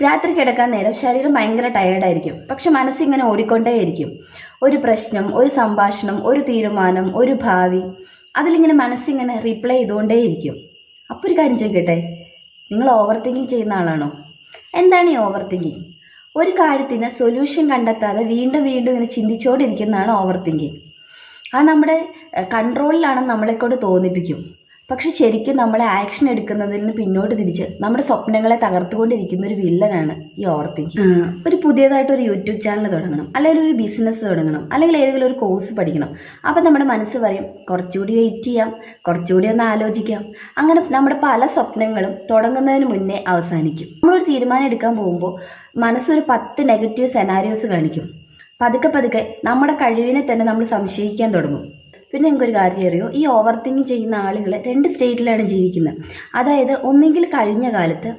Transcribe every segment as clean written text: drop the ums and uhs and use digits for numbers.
രാത്രി കിടക്കാൻ നേരം ശരീരം ഭയങ്കര ടയേർഡായിരിക്കും. പക്ഷെ മനസ്സിങ്ങനെ ഓടിക്കൊണ്ടേയിരിക്കും. ഒരു പ്രശ്നം, ഒരു സംഭാഷണം, ഒരു തീരുമാനം, ഒരു ഭാവി, അതിലിങ്ങനെ മനസ്സിങ്ങനെ റീപ്ലേ ചെയ്തുകൊണ്ടേയിരിക്കും. അപ്പോൾ ഒരു കാര്യം ചോദിക്കട്ടെ, നിങ്ങൾ ഓവർ തിങ്കിങ് ചെയ്യുന്ന ആളാണോ? എന്താണ് ഈ ഓവർ തിങ്കിങ്? ഒരു കാര്യത്തിന് സൊല്യൂഷൻ കണ്ടെത്താതെ വീണ്ടും വീണ്ടും ഇങ്ങനെ ചിന്തിച്ചുകൊണ്ടിരിക്കുന്നതാണ് ഓവർ തിങ്കിങ്. അത് നമ്മുടെ കൺട്രോളിലാണെന്ന് നമ്മളെക്കൊണ്ട് തോന്നിപ്പിക്കും. പക്ഷെ ശരിക്കും നമ്മളെ ആക്ഷൻ എടുക്കുന്നതിൽ നിന്ന് പിന്നോട്ട് തിരിച്ച് നമ്മുടെ സ്വപ്നങ്ങളെ തകർത്തുകൊണ്ടിരിക്കുന്ന ഒരു വില്ലനാണ് ഈ ഓവർ തിങ്കിങ്. ഒരു പുതിയതായിട്ട് ഒരു യൂട്യൂബ് ചാനൽ തുടങ്ങണം, അല്ലെങ്കിൽ ഒരു ബിസിനസ് തുടങ്ങണം, അല്ലെങ്കിൽ ഏതെങ്കിലും ഒരു കോഴ്സ് പഠിക്കണം. അപ്പം നമ്മുടെ മനസ്സ് പറയും കുറച്ചുകൂടി വെയിറ്റ് ചെയ്യാം, കുറച്ചുകൂടി ഒന്ന് ആലോചിക്കാം. അങ്ങനെ നമ്മുടെ പല സ്വപ്നങ്ങളും തുടങ്ങുന്നതിന് മുന്നേ അവസാനിക്കും. നമ്മളൊരു തീരുമാനം എടുക്കാൻ പോകുമ്പോൾ മനസ്സൊരു 10 നെഗറ്റീവ് സെനാരിയോസ് കാണിക്കും. പതുക്കെ പതുക്കെ നമ്മുടെ കഴിവിനെ തന്നെ നമ്മൾ സംശയിക്കാൻ തുടങ്ങും. പിന്നെ എനിക്കൊരു കാര്യം അറിയോ, ഈ ഓവർ തിങ്കിങ് ചെയ്യുന്ന ആളുകൾ 2 സ്റ്റേറ്റിലാണ് ജീവിക്കുന്നത്. അതായത് ഒന്നെങ്കിൽ കഴിഞ്ഞ കാലത്ത്,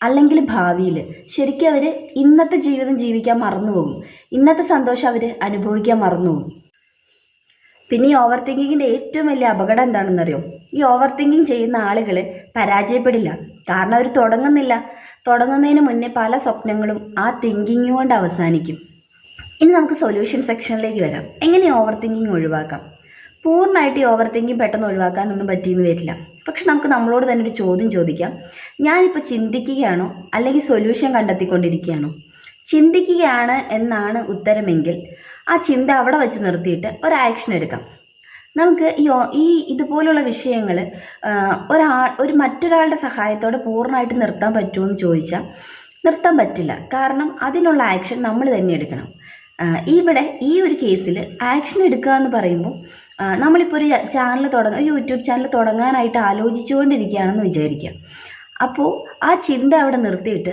അല്ലെങ്കിൽ ഭാവിയിൽ. ശരിക്കും അവർ ഇന്നത്തെ ജീവിതം ജീവിക്കാൻ മറന്നുപോകും. ഇന്നത്തെ സന്തോഷം അവർ അനുഭവിക്കാൻ മറന്നുപോകും. പിന്നെ ഈ ഓവർ തിങ്കിങ്ങിൻ്റെ ഏറ്റവും വലിയ അപകടം എന്താണെന്നറിയോ, ഈ ഓവർ തിങ്കിങ് ചെയ്യുന്ന ആളുകൾ പരാജയപ്പെടില്ല. കാരണം അവർ തുടങ്ങുന്നില്ല. തുടങ്ങുന്നതിന് മുന്നേ പല സ്വപ്നങ്ങളും ആ തിങ്കിങ് കൊണ്ട് അവസാനിക്കും. ഇനി നമുക്ക് സൊല്യൂഷൻ സെക്ഷനിലേക്ക് വരാം. എങ്ങനെ ഓവർ തിങ്കിങ് ഒഴിവാക്കാം? പൂർണ്ണമായിട്ട് ഈ ഓവർ തിങ്കിങ് പെട്ടെന്ന് ഒഴിവാക്കാനൊന്നും പറ്റിയെന്ന് വരില്ല. പക്ഷെ നമുക്ക് നമ്മളോട് തന്നെ ഒരു ചോദ്യം ചോദിക്കാം. ഞാനിപ്പോൾ ചിന്തിക്കുകയാണോ അല്ലെങ്കിൽ സൊല്യൂഷൻ കണ്ടെത്തിക്കൊണ്ടിരിക്കുകയാണോ? ചിന്തിക്കുകയാണ് എന്നാണ് ഉത്തരമെങ്കിൽ ആ ചിന്ത അവിടെ വെച്ച് നിർത്തിയിട്ട് ഒരു ആക്ഷൻ എടുക്കാം. നമുക്ക് ഈ ഇതുപോലുള്ള വിഷയങ്ങൾ മറ്റൊരാളുടെ സഹായത്തോടെ പൂർണ്ണമായിട്ട് നിർത്താൻ പറ്റുമോ എന്ന് ചോദിച്ചാൽ നിർത്താൻ പറ്റില്ല. കാരണം അതിനുള്ള ആക്ഷൻ നമ്മൾ തന്നെ എടുക്കണം. ഇവിടെ ഈ ഒരു കേസിൽ ആക്ഷൻ എടുക്കുക എന്ന് പറയുമ്പോൾ നമ്മളിപ്പോൾ ഒരു യൂട്യൂബ് ചാനൽ തുടങ്ങാനായിട്ട് ആലോചിച്ചുകൊണ്ടിരിക്കുകയാണെന്ന് വിചാരിക്കുക. അപ്പോൾ ആ ചിന്ത അവിടെ നിർത്തിയിട്ട്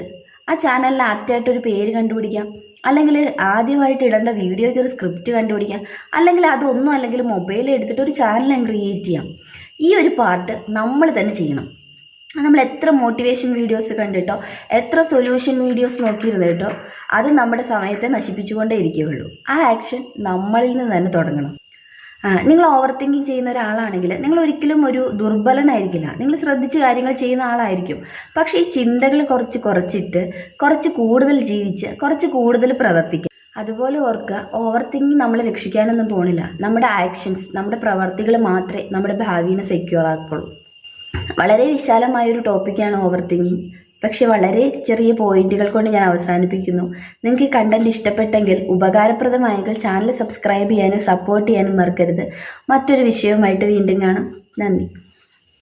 ആ ചാനലിൽ ആപ്റ്റായിട്ടൊരു പേര് കണ്ടുപിടിക്കാം, അല്ലെങ്കിൽ ആദ്യമായിട്ട് ഇടേണ്ട വീഡിയോയ്ക്ക് ഒരു സ്ക്രിപ്റ്റ് കണ്ടുപിടിക്കാം, അല്ലെങ്കിൽ അതൊന്നും അല്ലെങ്കിൽ മൊബൈലിൽ എടുത്തിട്ട് ഒരു ചാനൽ ക്രിയേറ്റ് ചെയ്യാം. ഈ ഒരു പാർട്ട് നമ്മൾ തന്നെ ചെയ്യണം. നമ്മൾ എത്ര മോട്ടിവേഷൻ വീഡിയോസ് കണ്ടിട്ടോ എത്ര സൊല്യൂഷൻ വീഡിയോസ് നോക്കിയിരുന്നിട്ടോ അത് നമ്മുടെ സമയത്തെ നശിപ്പിച്ചുകൊണ്ടേ ഇരിക്കുകയുള്ളൂ. ആ ആക്ഷൻ നമ്മളിൽ നിന്ന് തന്നെ തുടങ്ങണം. നിങ്ങൾ ഓവർ തിങ്കിങ് ചെയ്യുന്ന ഒരാളാണെങ്കിൽ നിങ്ങൾ ഒരിക്കലും ഒരു ദുർബലനായിരിക്കില്ല. നിങ്ങൾ ശ്രദ്ധിച്ച് കാര്യങ്ങൾ ചെയ്യുന്ന ആളായിരിക്കും. പക്ഷേ ഈ ചിന്തകൾ കുറച്ചിട്ട് കുറച്ച് കൂടുതൽ ജീവിച്ച് കുറച്ച് കൂടുതൽ പ്രവർത്തിക്കുക. അതുപോലെ ഓർക്കുക, ഓവർ തിങ്കിങ് നമ്മളെ രക്ഷിക്കാനൊന്നും പോണില്ല. നമ്മുടെ ആക്ഷൻസ്, നമ്മുടെ പ്രവർത്തികൾ മാത്രമേ നമ്മുടെ ഭാവിയെ സെക്യൂർ ആക്കുള്ളൂ. വളരെ വിശാലമായൊരു ടോപ്പിക്കാണ് ഓവർ തിങ്കിങ്. പക്ഷെ വളരെ ചെറിയ പോയിന്റുകൾ കൊണ്ട് ഞാൻ അവസാനിപ്പിക്കുന്നു. നിങ്ങൾക്ക് ഈ കണ്ടന്റ് ഇഷ്ടപ്പെട്ടെങ്കിൽ, ഉപകാരപ്രദമായെങ്കിൽ ചാനൽ സബ്സ്ക്രൈബ് ചെയ്യാനും സപ്പോർട്ട് ചെയ്യാനും മറക്കരുത്. മറ്റൊരു വിഷയവുമായിട്ട് വീണ്ടും കാണാം. നന്ദി.